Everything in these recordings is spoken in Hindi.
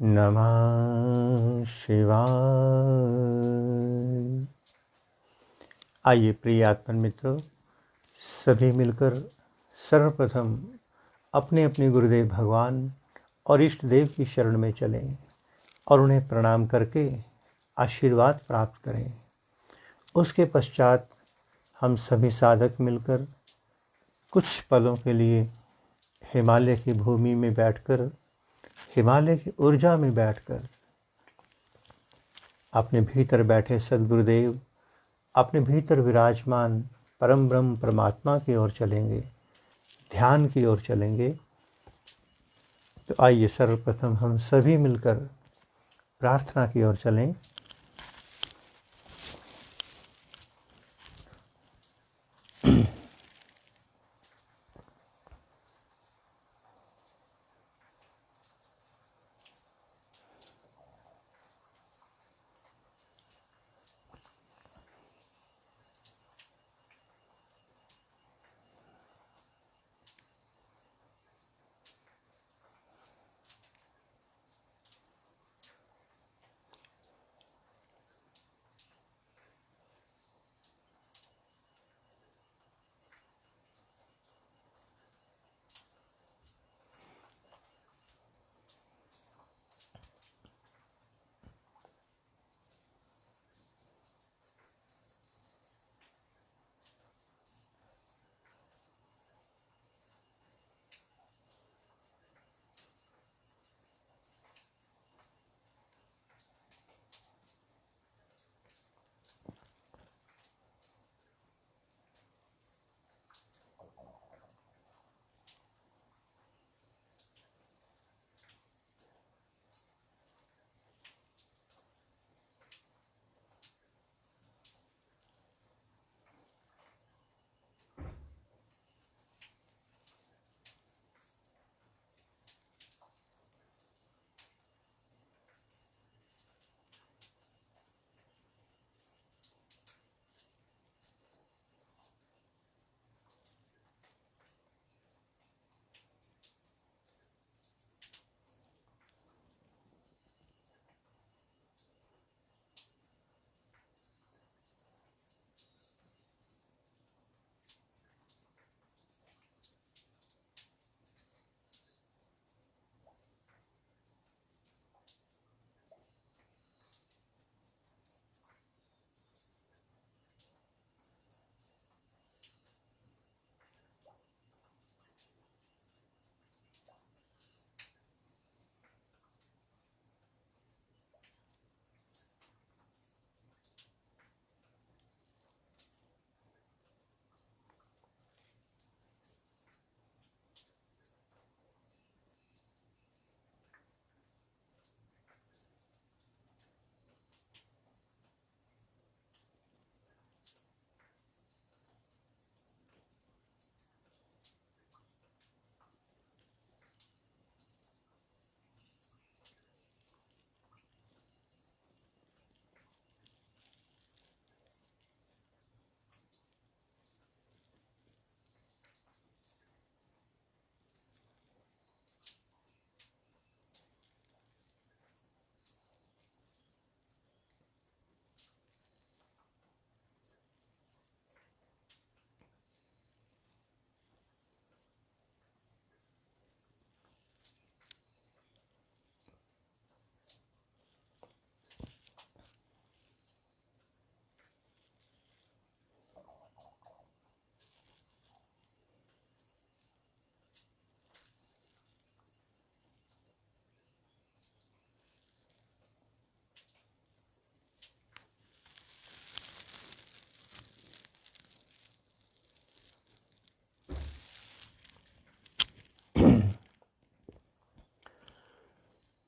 नमः शिवाय। आइए प्रिय आत्मन मित्रों, सभी मिलकर सर्वप्रथम अपने अपने गुरुदेव भगवान और इष्ट देव की शरण में चलें और उन्हें प्रणाम करके आशीर्वाद प्राप्त करें। उसके पश्चात हम सभी साधक मिलकर कुछ पलों के लिए हिमालय की भूमि में बैठकर, हिमालय की ऊर्जा में बैठकर अपने भीतर बैठे सद्गुरुदेव, अपने भीतर विराजमान परम ब्रह्म परमात्मा की ओर चलेंगे, ध्यान की ओर चलेंगे। तो आइए सर्वप्रथम हम सभी मिलकर प्रार्थना की ओर चलें।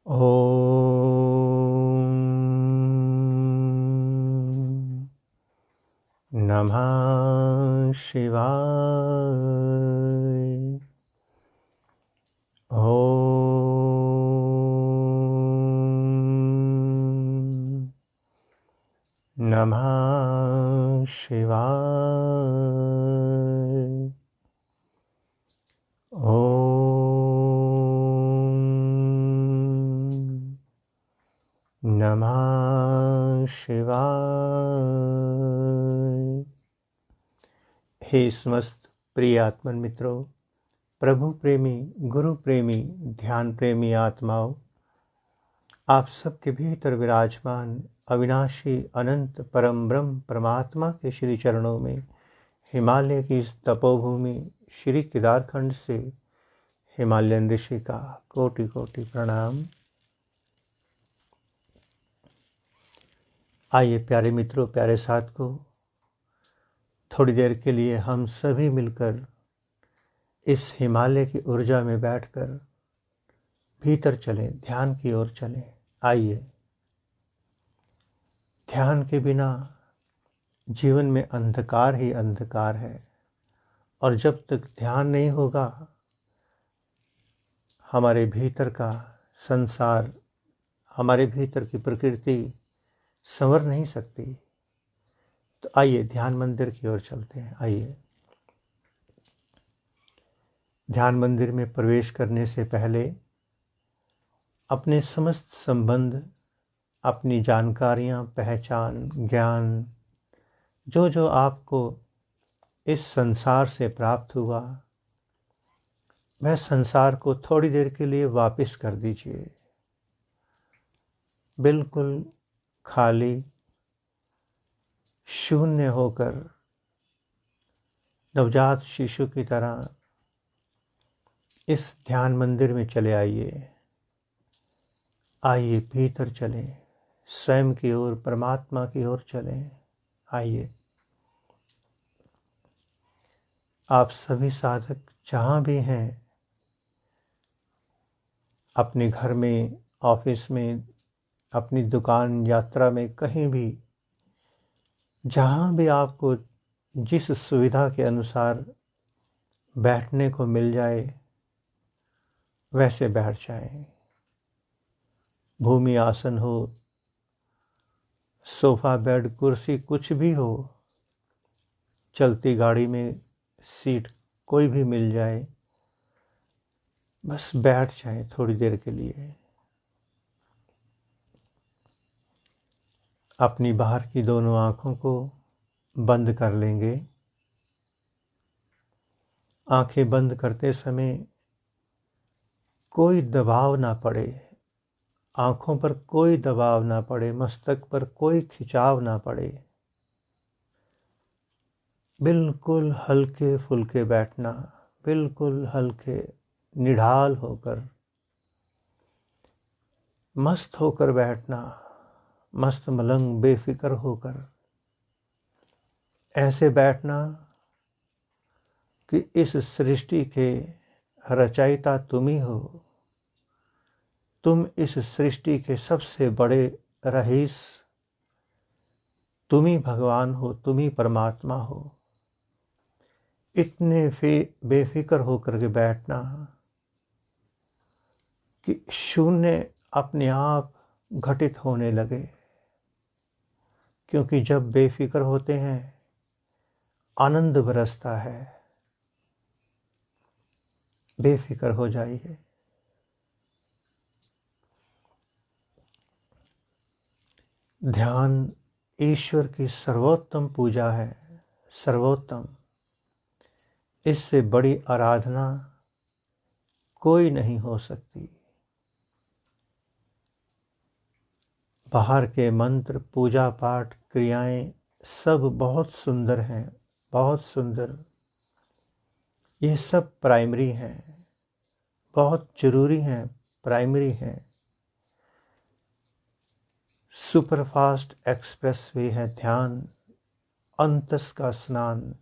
ओम नमः शिवाय। ओम नमः शिवाय। ओम नमः शिवाय। हे समस्त प्रिय आत्मन मित्रों, प्रभु प्रेमी, गुरु प्रेमी, ध्यान प्रेमी आत्माओं, आप सबके भीतर विराजमान अविनाशी अनंत परम ब्रह्म परमात्मा के श्री चरणों में हिमालय की इस तपोभूमि श्री केदारखंड से हिमालयन ऋषि का कोटि कोटि प्रणाम। आइए प्यारे मित्रों, प्यारे साधकों, थोड़ी देर के लिए हम सभी मिलकर इस हिमालय की ऊर्जा में बैठकर भीतर चलें, ध्यान की ओर चलें। आइए, ध्यान के बिना जीवन में अंधकार ही अंधकार है, और जब तक ध्यान नहीं होगा हमारे भीतर का संसार, हमारे भीतर की प्रकृति संवर नहीं सकती। तो आइए ध्यान मंदिर की ओर चलते हैं। आइए, ध्यान मंदिर में प्रवेश करने से पहले अपने समस्त संबंध, अपनी जानकारियां, पहचान, ज्ञान, जो जो आपको इस संसार से प्राप्त हुआ, वह संसार को थोड़ी देर के लिए वापस कर दीजिए। बिल्कुल खाली, शून्य होकर नवजात शिशु की तरह इस ध्यान मंदिर में चले आइए। आइए भीतर चलें, स्वयं की ओर, परमात्मा की ओर चलें। आइए, आप सभी साधक जहाँ भी हैं, अपने घर में, ऑफिस में, अपनी दुकान, यात्रा में, कहीं भी, जहाँ भी आपको जिस सुविधा के अनुसार बैठने को मिल जाए वैसे बैठ जाएं। भूमि आसन हो, सोफा, बेड, कुर्सी, कुछ भी हो, चलती गाड़ी में सीट कोई भी मिल जाए, बस बैठ जाएं थोड़ी देर के लिए। अपनी बाहर की दोनों आँखों को बंद कर लेंगे। आंखें बंद करते समय कोई दबाव ना पड़े, आँखों पर कोई दबाव ना पड़े, मस्तक पर कोई खिंचाव ना पड़े। बिल्कुल हल्के फुल्के बैठना, बिल्कुल हल्के, निढाल होकर, मस्त होकर बैठना, मस्त मलंग बेफिक्र होकर ऐसे बैठना कि इस सृष्टि के रचयिता तुम ही हो। तुम इस सृष्टि के सबसे बड़े रईस, तुम ही भगवान हो, तुम ही परमात्मा हो। इतने बेफिक्र होकर के बैठना कि शून्य अपने आप घटित होने लगे। क्योंकि जब बेफिक्र होते हैं आनंद बरसता है। बेफिक्र हो जाइए। ध्यान ईश्वर की सर्वोत्तम पूजा है, सर्वोत्तम। इससे बड़ी आराधना कोई नहीं हो सकती। बाहर के मंत्र, पूजा पाठ, क्रियाएं सब बहुत सुंदर हैं, बहुत सुंदर। ये सब प्राइमरी हैं, बहुत जरूरी हैं, प्राइमरी हैं। सुपरफास्ट एक्सप्रेस वे है ध्यान, अंतस का स्नान।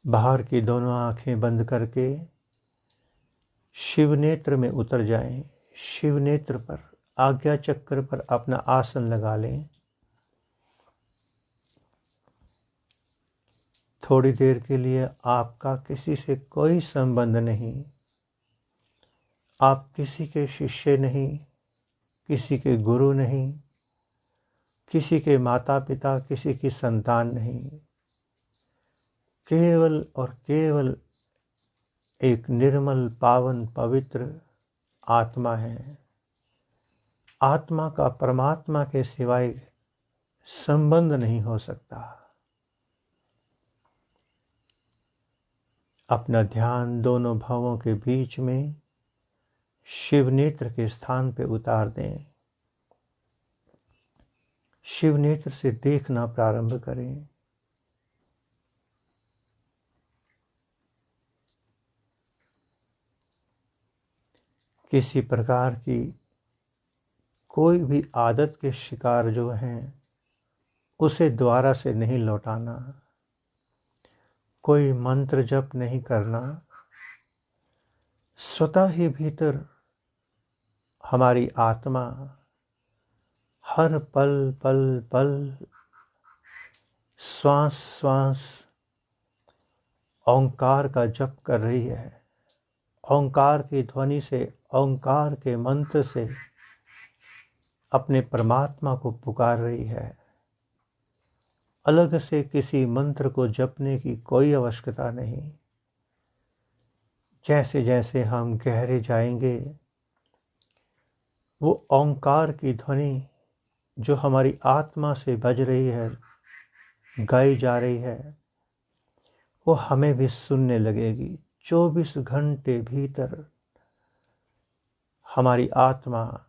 बाहर की दोनों आंखें बंद करके शिव नेत्र में उतर जाएं। शिव नेत्र पर, आज्ञा चक्र पर अपना आसन लगा लें। थोड़ी देर के लिए आपका किसी से कोई संबंध नहीं, आप किसी के शिष्य नहीं, किसी के गुरु नहीं, किसी के माता पिता, किसी की संतान नहीं। केवल और केवल एक निर्मल पावन पवित्र आत्मा है। आत्मा का परमात्मा के सिवाय संबंध नहीं हो सकता। अपना ध्यान दोनों भावों के बीच में शिव नेत्र के स्थान पे उतार दें। शिव नेत्र से देखना प्रारंभ करें। किसी प्रकार की कोई भी आदत के शिकार जो हैं उसे द्वारा से नहीं लौटाना। कोई मंत्र जप नहीं करना। स्वतः ही भीतर हमारी आत्मा हर पल पल पल श्वास श्वास ओंकार का जप कर रही है। ओंकार की ध्वनि से, ओंकार के मंत्र से अपने परमात्मा को पुकार रही है। अलग से किसी मंत्र को जपने की कोई आवश्यकता नहीं। जैसे जैसे हम गहरे जाएंगे, वो ओंकार की ध्वनि जो हमारी आत्मा से बज रही है, गाई जा रही है, वो हमें भी सुनने लगेगी। 24 घंटे भीतर हमारी आत्मा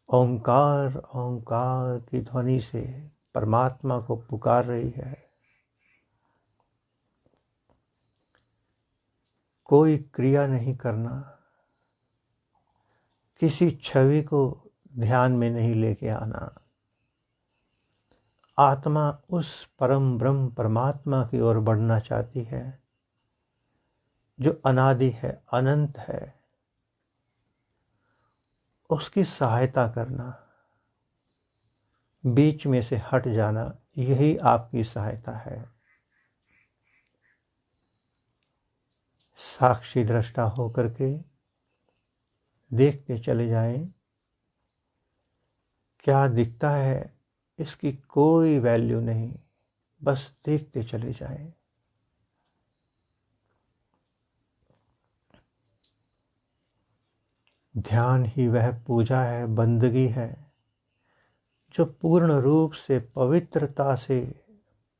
ओंकार ओंकार की ध्वनि से परमात्मा को पुकार रही है। कोई क्रिया नहीं करना। किसी छवि को ध्यान में नहीं लेके आना। आत्मा उस परम ब्रह्म परमात्मा की ओर बढ़ना चाहती है जो अनादि है, अनंत है। उसकी सहायता करना, बीच में से हट जाना, यही आपकी सहायता है। साक्षी दृष्टा होकर के देखते चले जाएं। क्या दिखता है इसकी कोई वैल्यू नहीं, बस देखते चले जाएं। ध्यान ही वह पूजा है, बंदगी है, जो पूर्ण रूप से पवित्रता से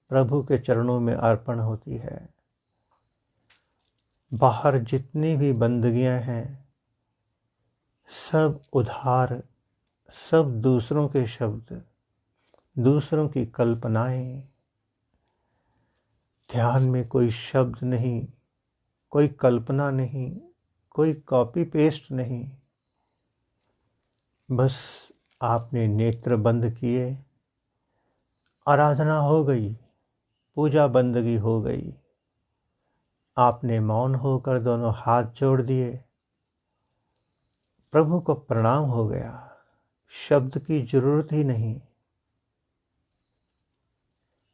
प्रभु के चरणों में अर्पण होती है। बाहर जितनी भी बंदगियां हैं, सब उधार, सब दूसरों के शब्द, दूसरों की कल्पनाएं। ध्यान में कोई शब्द नहीं, कोई कल्पना नहीं, कोई कॉपी पेस्ट नहीं। बस आपने नेत्र बंद किए, आराधना हो गई, पूजा बंदगी हो गई। आपने मौन होकर दोनों हाथ जोड़ दिए, प्रभु को प्रणाम हो गया। शब्द की जरूरत ही नहीं।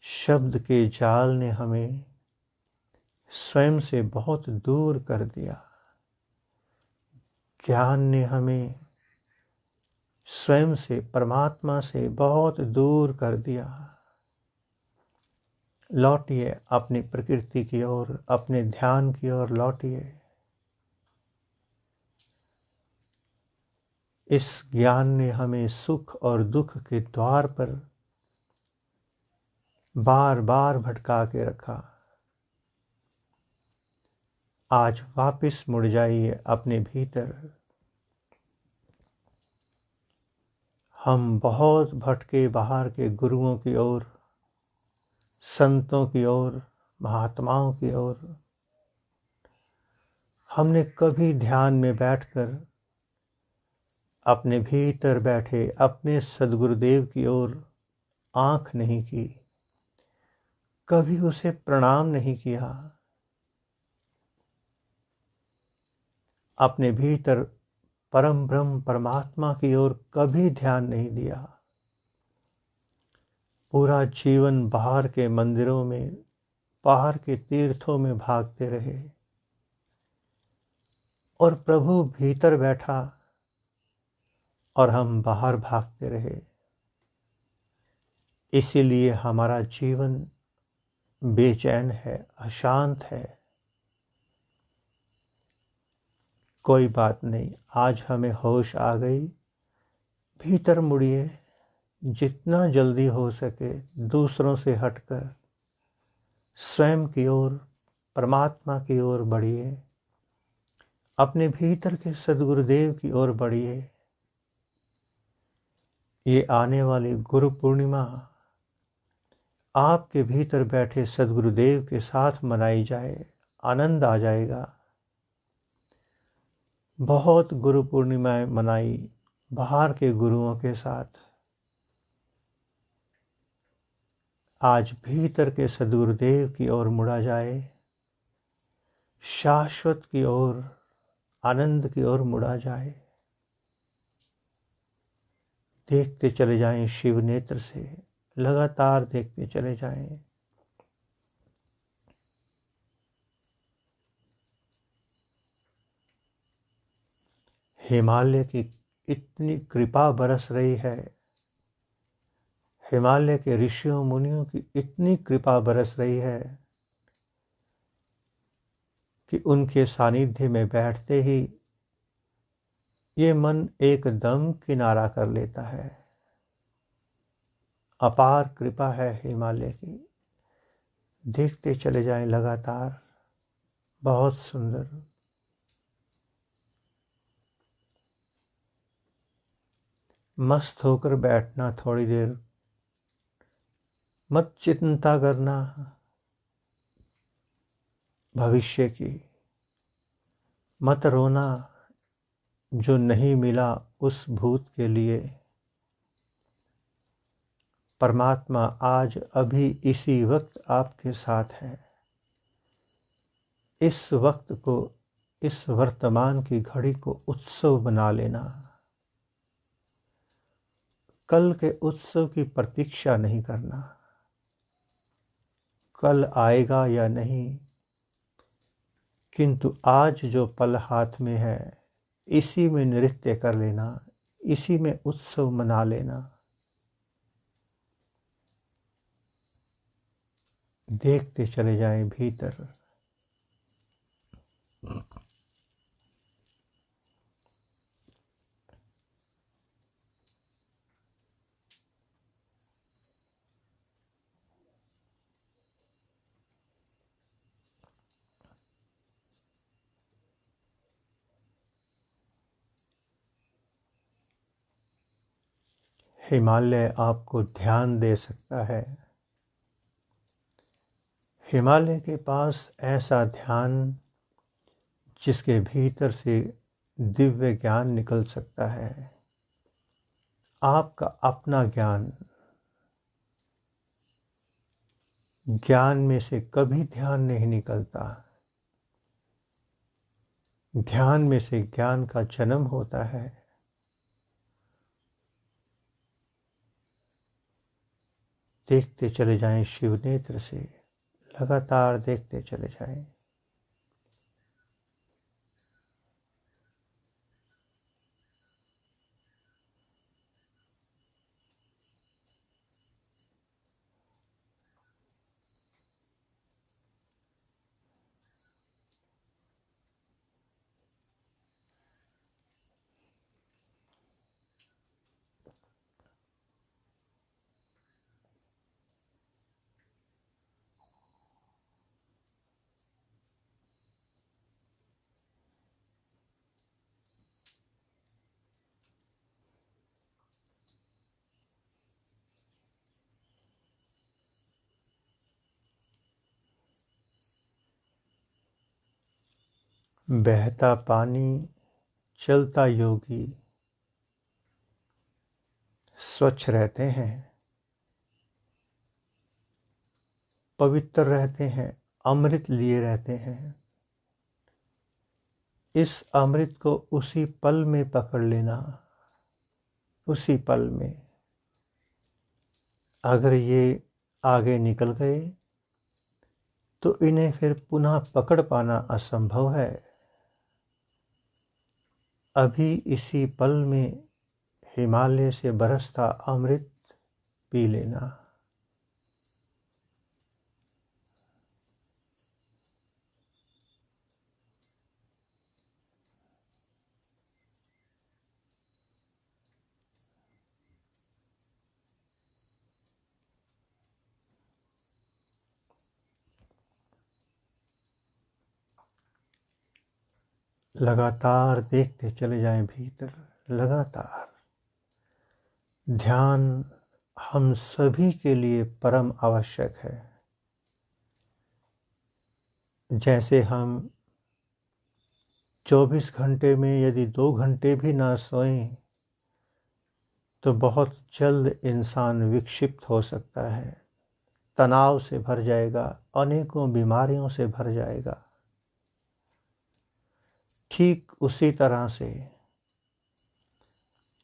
शब्द के जाल ने हमें स्वयं से बहुत दूर कर दिया। ज्ञान ने हमें स्वयं से, परमात्मा से बहुत दूर कर दिया। लौटिए अपनी प्रकृति की ओर, अपने ध्यान की ओर लौटिए। इस ज्ञान ने हमें सुख और दुख के द्वार पर बार बार भटका के रखा। आज वापस मुड़ जाइए अपने भीतर। हम बहुत भटके बाहर के गुरुओं की ओर, संतों की ओर, महात्माओं की ओर। हमने कभी ध्यान में बैठकर अपने भीतर बैठे अपने सद्गुरुदेव की ओर आंख नहीं की, कभी उसे प्रणाम नहीं किया। अपने भीतर परम ब्रह्म परमात्मा की ओर कभी ध्यान नहीं दिया। पूरा जीवन बाहर के मंदिरों में, बाहर के तीर्थों में भागते रहे और प्रभु भीतर बैठा और हम बाहर भागते रहे। इसीलिए हमारा जीवन बेचैन है, अशांत है। कोई बात नहीं, आज हमें होश आ गई। भीतर मुड़िए, जितना जल्दी हो सके दूसरों से हटकर स्वयं की ओर, परमात्मा की ओर बढ़िए। अपने भीतर के सद्गुरुदेव की ओर बढ़िए। ये आने वाली गुरु पूर्णिमा आपके भीतर बैठे सद्गुरुदेव के साथ मनाई जाए, आनंद आ जाएगा। बहुत गुरु पूर्णिमाएं मनाई बाहर के गुरुओं के साथ, आज भीतर के सद्गुरुदेव की ओर मुड़ा जाए, शाश्वत की ओर, आनंद की ओर मुड़ा जाए। देखते चले जाएं शिव नेत्र से, लगातार देखते चले जाएं। हिमालय की इतनी कृपा बरस रही है, हिमालय के ऋषियों मुनियों की इतनी कृपा बरस रही है कि उनके सानिध्य में बैठते ही ये मन एकदम किनारा कर लेता है। अपार कृपा है हिमालय की। देखते चले जाएं लगातार, बहुत सुंदर। मस्त होकर बैठना थोड़ी देर, मत चिंता करना भविष्य की, मत रोना जो नहीं मिला उस भूत के लिए। परमात्मा आज अभी इसी वक्त आपके साथ है। इस वक्त को, इस वर्तमान की घड़ी को उत्सव बना लेना। कल के उत्सव की प्रतीक्षा नहीं करना, कल आएगा या नहीं, किंतु आज जो पल हाथ में है इसी में नृत्य कर लेना, इसी में उत्सव मना लेना। देखते चले जाएं भीतर। हिमालय आपको ध्यान दे सकता है। हिमालय के पास ऐसा ध्यान जिसके भीतर से दिव्य ज्ञान निकल सकता है। आपका अपना ज्ञान, ज्ञान में से कभी ध्यान नहीं निकलता। ध्यान में से ज्ञान का जन्म होता है। देखते चले जाएं शिव नेत्र से, लगातार देखते चले जाएं। बहता पानी, चलता योगी स्वच्छ रहते हैं, पवित्र रहते हैं, अमृत लिए रहते हैं। इस अमृत को उसी पल में पकड़ लेना, उसी पल में। अगर ये आगे निकल गए तो इन्हें फिर पुनः पकड़ पाना असंभव है। अभी इसी पल में हिमालय से बरसता अमृत पी लेना। लगातार देखते चले जाएं भीतर। लगातार ध्यान हम सभी के लिए परम आवश्यक है। जैसे हम 24 घंटे में यदि 2 घंटे भी ना सोएं तो बहुत जल्द इंसान विक्षिप्त हो सकता है, तनाव से भर जाएगा, अनेकों बीमारियों से भर जाएगा। ठीक उसी तरह से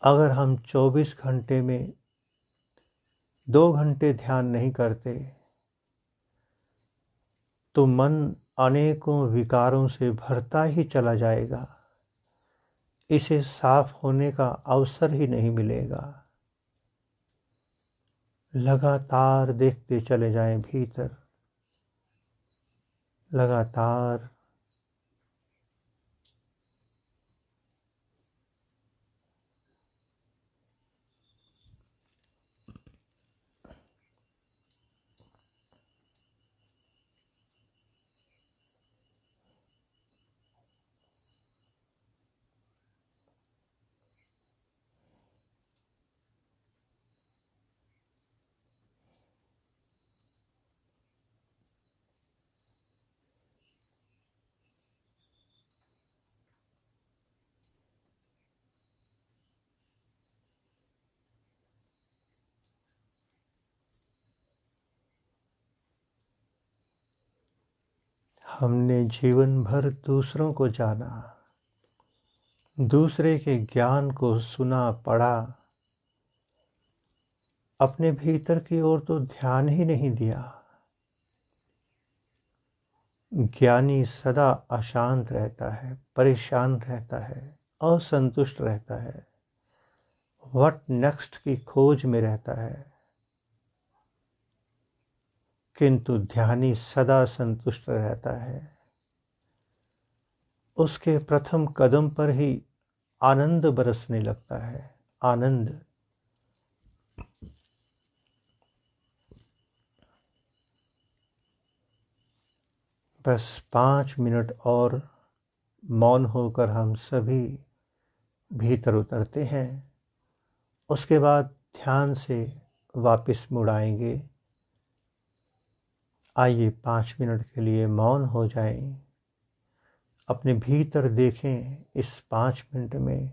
अगर हम 24 घंटे में 2 घंटे ध्यान नहीं करते तो मन अनेकों विकारों से भरता ही चला जाएगा, इसे साफ होने का अवसर ही नहीं मिलेगा। लगातार देखते चले जाएं भीतर। लगातार हमने जीवन भर दूसरों को जाना, दूसरे के ज्ञान को सुना पढ़ा, अपने भीतर की ओर तो ध्यान ही नहीं दिया। ज्ञानी सदा अशांत रहता है, परेशान रहता है, असंतुष्ट रहता है, व्हाट नेक्स्ट की खोज में रहता है। किंतु ध्यानी सदा संतुष्ट रहता है। उसके प्रथम कदम पर ही आनंद बरसने लगता है। आनंद। बस 5 मिनट और मौन होकर हम सभी भीतर उतरते हैं। उसके बाद ध्यान से वापस मुड़ आएंगे। आइए 5 मिनट के लिए मौन हो जाएं। अपने भीतर देखें इस 5 मिनट में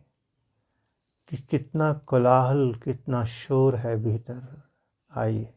कि कितना कोलाहल, कितना शोर है भीतर। आइए।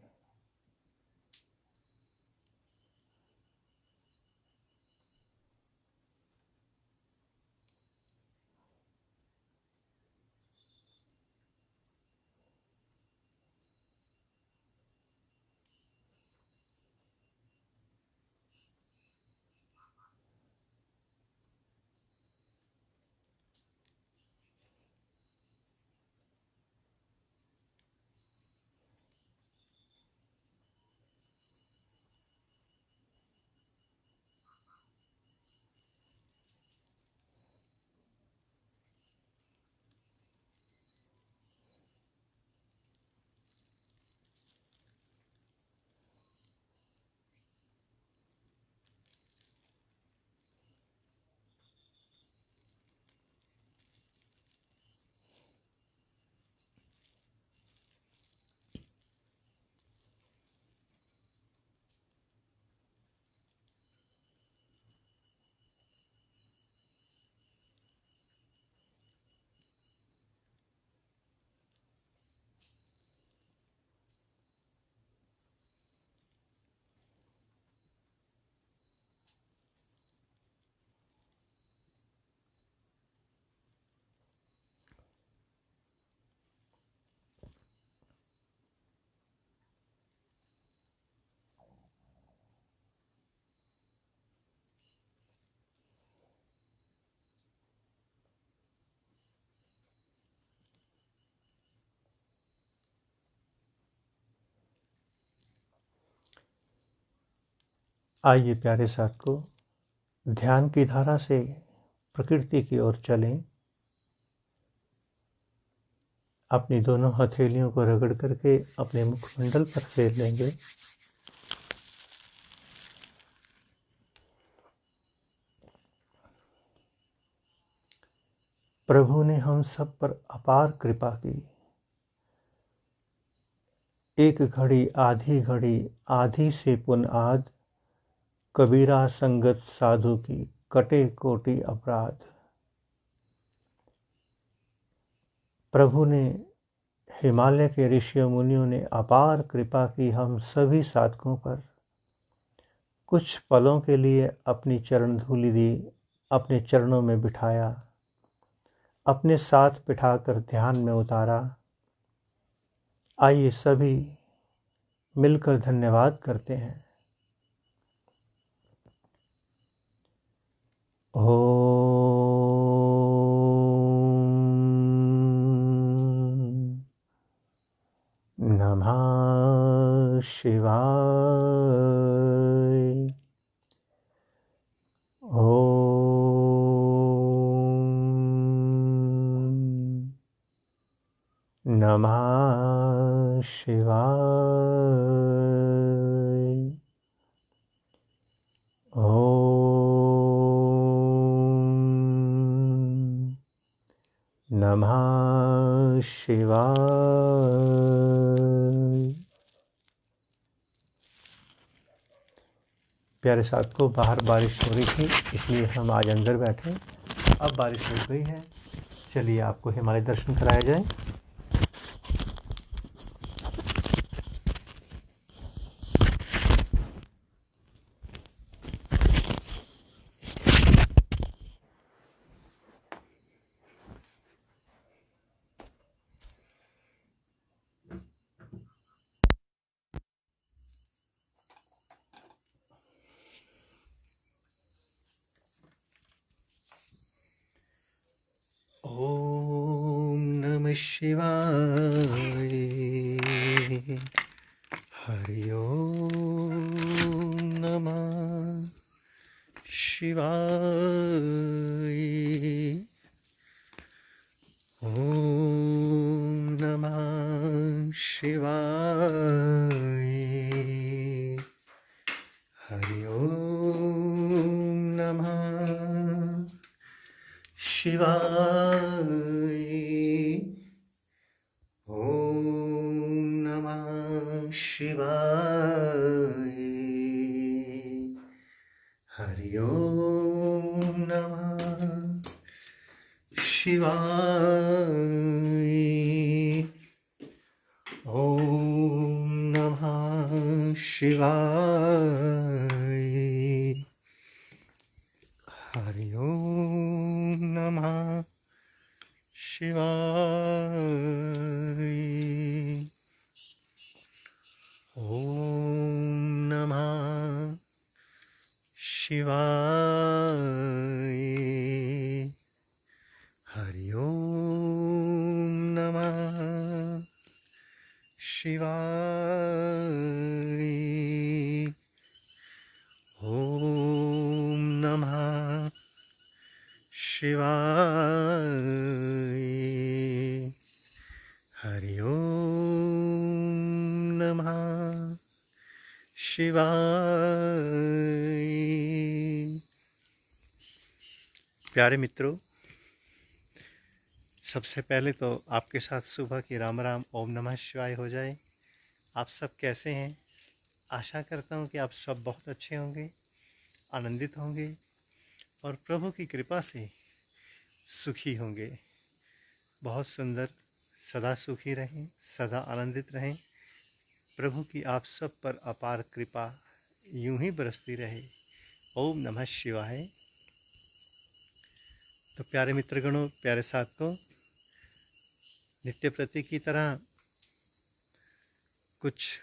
आइए प्यारे साथियों, ध्यान की धारा से प्रकृति की ओर चलें। अपनी दोनों हथेलियों को रगड़ करके अपने मुखमंडल पर फेर लेंगे। प्रभु ने हम सब पर अपार कृपा की। एक घड़ी आधी से पुन आध, कबीरा संगत साधु की कटे कोटि अपराध। प्रभु ने, हिमालय के ऋषियों मुनियों ने अपार कृपा की हम सभी साधकों पर। कुछ पलों के लिए अपनी चरण धूलि दी, अपने चरणों में बिठाया, अपने साथ बिठाकर ध्यान में उतारा। आइए सभी मिलकर धन्यवाद करते हैं। ओम नमः शिवाय। ओम नमः शिवाय। ओम नमः शिवाय। प्यारे साथियों, बाहर बारिश हो रही थी, इसलिए हम आज अंदर बैठे। अब बारिश रुक गई है, चलिए आपको हिमालय दर्शन कराया जाए। ओम नमः शिवाय। हरि ओम नमः शिवाय। ओम नमः शिवाय। हरि ओम नमः शिवाय। ओम नमः शिवाय। हरि ओम नमः शिवाय। ओम नमः शिवाय। हरि ओम नमः शिवाय। ओम नमः शिवाय। हरि ओम नमः शिवाय। ओम नमः शिवाय। हरि ओम नमः शिवाय। प्यारे मित्रों, सबसे पहले तो आपके साथ सुबह की राम राम ओम नमः शिवाय हो जाए। आप सब कैसे हैं? आशा करता हूँ कि आप सब बहुत अच्छे होंगे, आनंदित होंगे और प्रभु की कृपा से सुखी होंगे। बहुत सुंदर, सदा सुखी रहें, सदा आनंदित रहें। प्रभु की आप सब पर अपार कृपा यूं ही बरसती रहे। ओम नमः शिवाय। तो प्यारे मित्रगणों, प्यारे साथियों, नित्य प्रति की तरह कुछ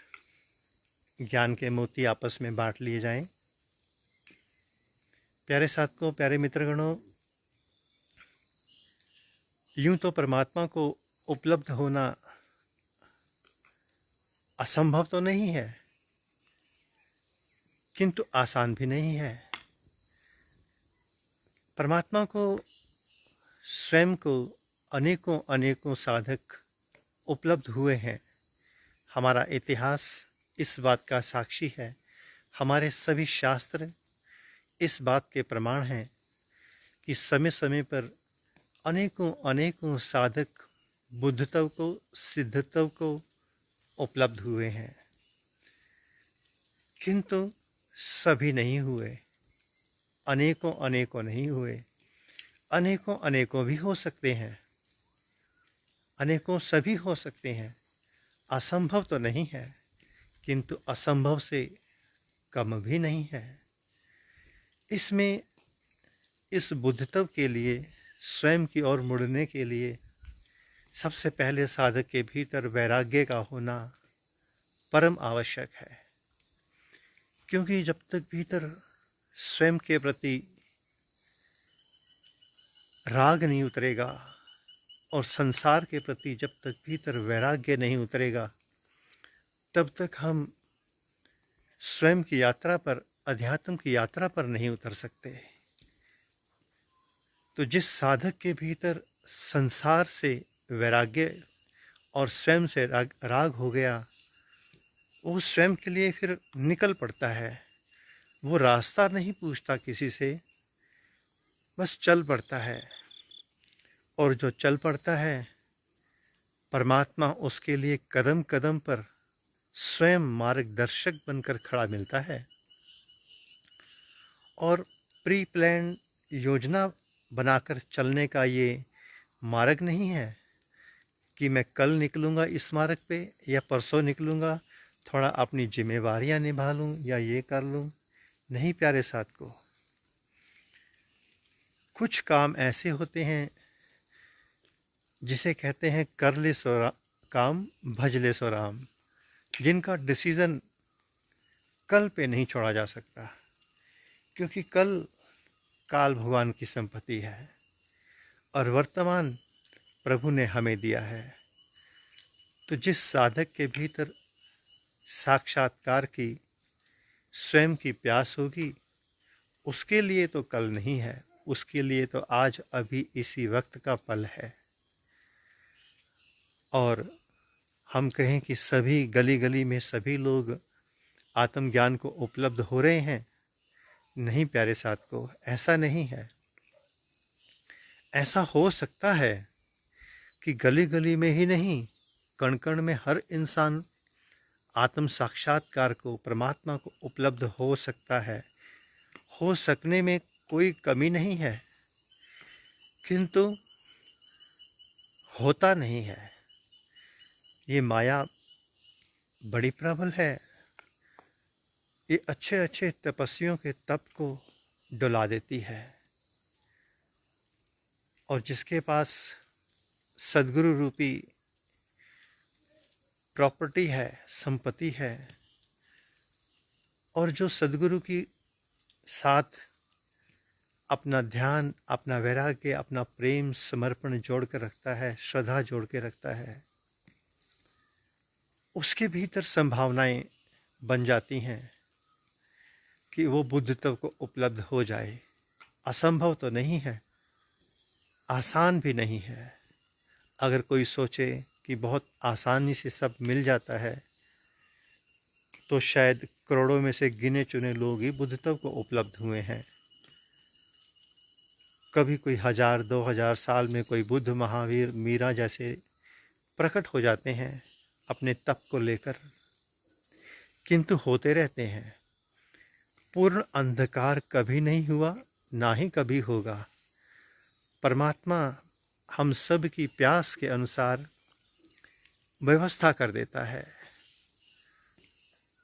ज्ञान के मोती आपस में बांट लिए जाएं। प्यारे साथियों, प्यारे मित्रगणों, यूं तो परमात्मा को उपलब्ध होना असंभव तो नहीं है, किंतु आसान भी नहीं है। परमात्मा को स्वयं को अनेकों अनेकों साधक उपलब्ध हुए हैं। हमारा इतिहास इस बात का साक्षी है। हमारे सभी शास्त्र इस बात के प्रमाण हैं कि समय समय पर अनेकों अनेकों साधक बुद्धत्व को, सिद्धत्व को उपलब्ध हुए हैं, किंतु सभी नहीं हुए। अनेकों अनेकों नहीं हुए, अनेकों अनेकों भी हो सकते हैं, अनेकों सभी हो सकते हैं। असंभव तो नहीं है, किंतु असंभव से कम भी नहीं है। इसमें इस बुद्धत्व के लिए, स्वयं की ओर मुड़ने के लिए सबसे पहले साधक के भीतर वैराग्य का होना परम आवश्यक है। क्योंकि जब तक भीतर स्वयं के प्रति राग नहीं उतरेगा और संसार के प्रति जब तक भीतर वैराग्य नहीं उतरेगा, तब तक हम स्वयं की यात्रा पर, अध्यात्म की यात्रा पर नहीं उतर सकते। तो जिस साधक के भीतर संसार से वैराग्य और स्वयं से राग हो गया, वो स्वयं के लिए फिर निकल पड़ता है। वो रास्ता नहीं पूछता किसी से, बस चल पड़ता है। और जो चल पड़ता है, परमात्मा उसके लिए कदम कदम पर स्वयं मार्गदर्शक बनकर खड़ा मिलता है। और प्री प्लान योजना बनाकर चलने का ये मार्ग नहीं है कि मैं कल निकलूँगा इस मार्ग पे या परसों निकलूँगा, थोड़ा अपनी जिम्मेवारियां निभा लूँ या ये कर लूँ। नहीं प्यारे साथ को, कुछ काम ऐसे होते हैं जिसे कहते हैं कर ले सो काम, भज ले सो राम, जिनका डिसीज़न कल पे नहीं छोड़ा जा सकता, क्योंकि कल काल भगवान की संपत्ति है और वर्तमान प्रभु ने हमें दिया है। तो जिस साधक के भीतर साक्षात्कार की, स्वयं की प्यास होगी, उसके लिए तो कल नहीं है, उसके लिए तो आज अभी इसी वक्त का पल है। और हम कहें कि सभी गली गली में सभी लोग आत्मज्ञान को उपलब्ध हो रहे हैं, नहीं प्यारे साथ को, ऐसा नहीं है। ऐसा हो सकता है कि गली गली में ही नहीं, कण कण में हर इंसान आत्म साक्षात्कार को, परमात्मा को उपलब्ध हो सकता है। हो सकने में कोई कमी नहीं है, किंतु होता नहीं है। ये माया बड़ी प्रबल है। ये अच्छे अच्छे तपस्वियों के तप को डुला देती है। और जिसके पास सद्गुरु रूपी प्रॉपर्टी है, संपत्ति है, और जो सद्गुरु की साथ अपना ध्यान, अपना वैराग्य, अपना प्रेम, समर्पण जोड़ कर रखता है, श्रद्धा जोड़ के रखता है, उसके भीतर संभावनाएं बन जाती हैं कि वो बुद्धत्व को उपलब्ध हो जाए। असंभव तो नहीं है, आसान भी नहीं है। अगर कोई सोचे कि बहुत आसानी से सब मिल जाता है, तो शायद करोड़ों में से गिने चुने लोग ही बुद्धत्व को उपलब्ध हुए हैं। कभी कोई 1000-2000 साल में कोई बुद्ध, महावीर, मीरा जैसे प्रकट हो जाते हैं अपने तप को लेकर, किंतु होते रहते हैं। पूर्ण अंधकार कभी नहीं हुआ, ना ही कभी होगा। परमात्मा हम सब की प्यास के अनुसार व्यवस्था कर देता है।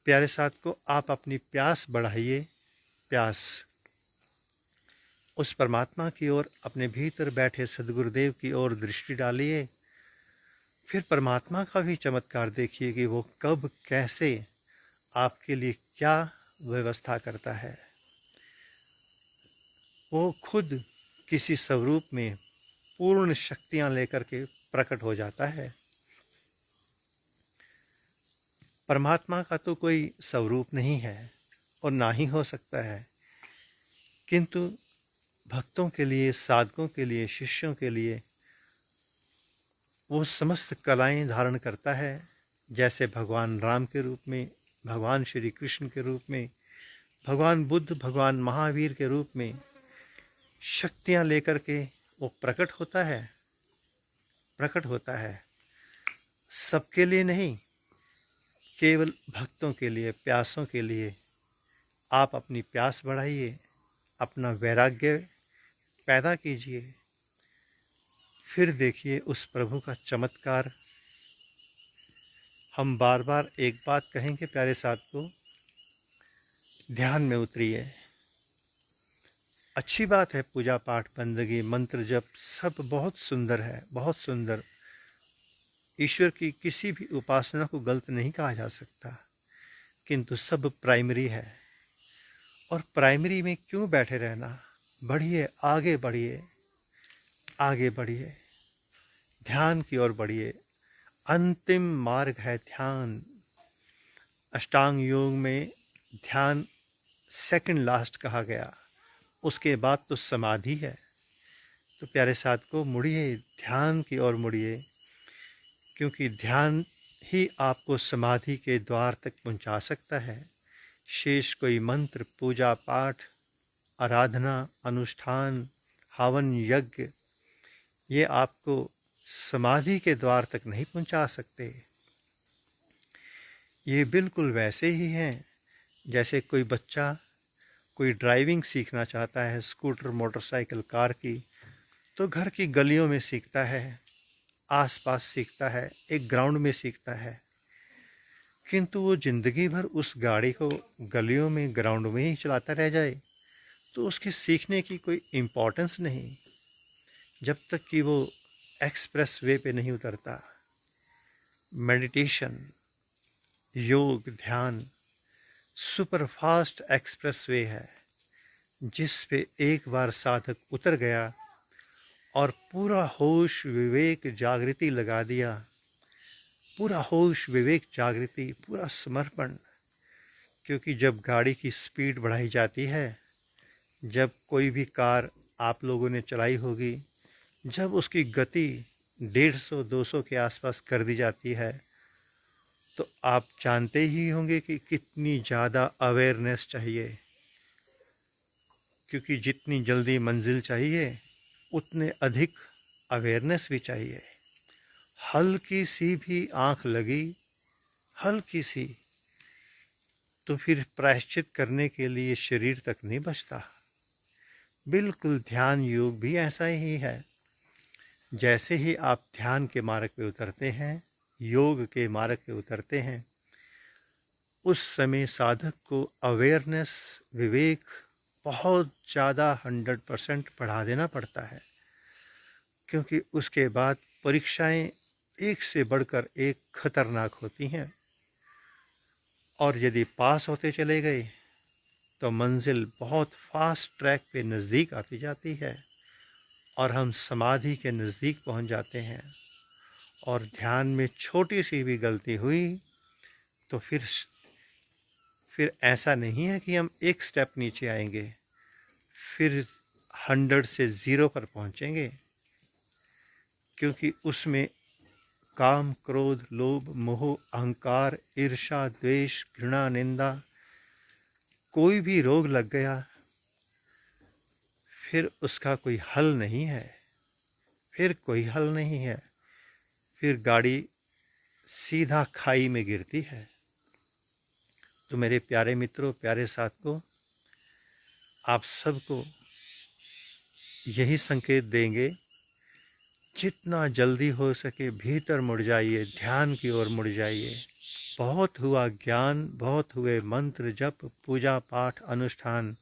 प्यारे साथ को, आप अपनी प्यास बढ़ाइए, प्यास उस परमात्मा की ओर, अपने भीतर बैठे सद्गुरुदेव की ओर दृष्टि डालिए। फिर परमात्मा का भी चमत्कार देखिए कि वो कब, कैसे आपके लिए क्या व्यवस्था करता है। वो खुद किसी स्वरूप में पूर्ण शक्तियां लेकर के प्रकट हो जाता है। परमात्मा का तो कोई स्वरूप नहीं है और ना ही हो सकता है, किंतु भक्तों के लिए, साधकों के लिए, शिष्यों के लिए वो समस्त कलाएं धारण करता है। जैसे भगवान राम के रूप में, भगवान श्री कृष्ण के रूप में, भगवान बुद्ध, भगवान महावीर के रूप में शक्तियां लेकर के वो प्रकट होता है सबके लिए नहीं, केवल भक्तों के लिए, प्यासों के लिए। आप अपनी प्यास बढ़ाइए, अपना वैराग्य पैदा कीजिए, फिर देखिए उस प्रभु का चमत्कार। हम बार बार एक बात कहेंगे प्यारे साथ को, ध्यान में उतरिए। अच्छी बात है, पूजा पाठ, बंदगी, मंत्र जप सब बहुत सुंदर है, बहुत सुंदर। ईश्वर की किसी भी उपासना को गलत नहीं कहा जा सकता, किंतु सब प्राइमरी है। और प्राइमरी में क्यों बैठे रहना? बढ़िए, आगे बढ़िए, आगे बढ़िए, ध्यान की ओर बढ़िए। अंतिम मार्ग है ध्यान। अष्टांग योग में ध्यान सेकंड लास्ट कहा गया, उसके बाद तो समाधि है। तो प्यारे साथ को मुड़िए, ध्यान की ओर मुड़िए, क्योंकि ध्यान ही आपको समाधि के द्वार तक पहुंचा सकता है। शेष कोई मंत्र, पूजा पाठ, आराधना, अनुष्ठान, हवन, यज्ञ, ये आपको समाधि के द्वार तक नहीं पहुंचा सकते। ये बिल्कुल वैसे ही हैं जैसे कोई बच्चा कोई ड्राइविंग सीखना चाहता है, स्कूटर, मोटरसाइकिल, कार की, तो घर की गलियों में सीखता है, आसपास सीखता है, एक ग्राउंड में सीखता है। किंतु वो जिंदगी भर उस गाड़ी को गलियों में, ग्राउंड में ही चलाता रह जाए तो उसके सीखने की कोई इम्पोर्टेंस नहीं, जब तक कि वो एक्सप्रेस वे पे नहीं उतरता। मेडिटेशन, योग, ध्यान सुपर फास्ट एक्सप्रेस वे है, जिस पे एक बार साधक उतर गया और पूरा होश, विवेक, जागृति लगा दिया, पूरा होश, विवेक, जागृति, पूरा समर्पण। क्योंकि जब गाड़ी की स्पीड बढ़ाई जाती है, जब कोई भी कार आप लोगों ने चलाई होगी, जब उसकी गति 150-200 के आसपास कर दी जाती है, तो आप जानते ही होंगे कि कितनी ज़्यादा अवेयरनेस चाहिए। क्योंकि जितनी जल्दी मंजिल चाहिए, उतने अधिक अवेयरनेस भी चाहिए। हल्की सी भी आँख लगी, हल्की सी, तो फिर प्रायश्चित करने के लिए शरीर तक नहीं बचता। बिल्कुल ध्यान योग भी ऐसा ही है। जैसे ही आप ध्यान के मार्ग पे उतरते हैं, योग के मार्ग पे उतरते हैं, उस समय साधक को अवेयरनेस, विवेक बहुत ज़्यादा 100% बढ़ा देना पड़ता है। क्योंकि उसके बाद परीक्षाएं एक से बढ़कर एक खतरनाक होती हैं, और यदि पास होते चले गए तो मंजिल बहुत फास्ट ट्रैक पे नज़दीक आती जाती है और हम समाधि के नज़दीक पहुंच जाते हैं। और ध्यान में छोटी सी भी गलती हुई तो फिर ऐसा नहीं है कि हम एक स्टेप नीचे आएंगे, फिर 100 से 0 पर पहुंचेंगे। क्योंकि उसमें काम, क्रोध, लोभ, मोह, अहंकार, ईर्ष्या, द्वेष, घृणा, निंदा, कोई भी रोग लग गया, फिर उसका कोई हल नहीं है, फिर कोई हल नहीं है, फिर गाड़ी सीधा खाई में गिरती है। तो मेरे प्यारे मित्रों, प्यारे साथियों, आप सबको यही संकेत देंगे, जितना जल्दी हो सके भीतर मुड़ जाइए, ध्यान की ओर मुड़ जाइए। बहुत हुआ ज्ञान, बहुत हुए मंत्र जप, पूजा पाठ, अनुष्ठान,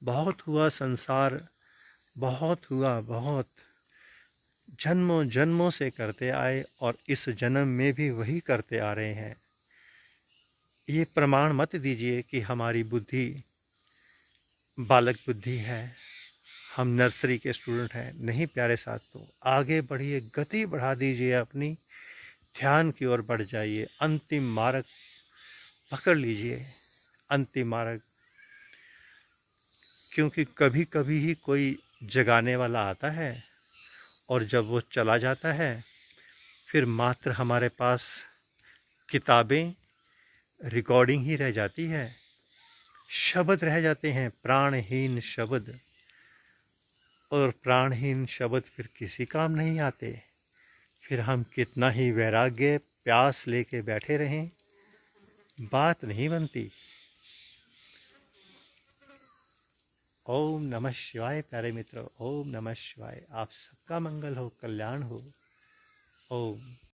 बहुत हुआ संसार, बहुत हुआ, बहुत जन्मों जन्मों से करते आए और इस जन्म में भी वही करते आ रहे हैं। ये प्रमाण मत दीजिए कि हमारी बुद्धि बालक बुद्धि है, हम नर्सरी के स्टूडेंट हैं। नहीं प्यारे साथियों, आगे बढ़िए, गति बढ़ा दीजिए अपनी, ध्यान की ओर बढ़ जाइए, अंतिम मार्ग पकड़ लीजिए, अंतिम मार्ग। क्योंकि कभी कभी ही कोई जगाने वाला आता है, और जब वो चला जाता है फिर मात्र हमारे पास किताबें, रिकॉर्डिंग ही रह जाती है, शब्द रह जाते हैं, प्राणहीन शब्द। और प्राणहीन शब्द फिर किसी काम नहीं आते। फिर हम कितना ही वैराग्य प्यास लेके बैठे रहें, बात नहीं बनती। ओम नमः शिवाय प्यारे मित्रों, ओम नमः शिवाय। आप सबका मंगल हो, कल्याण हो। ओम।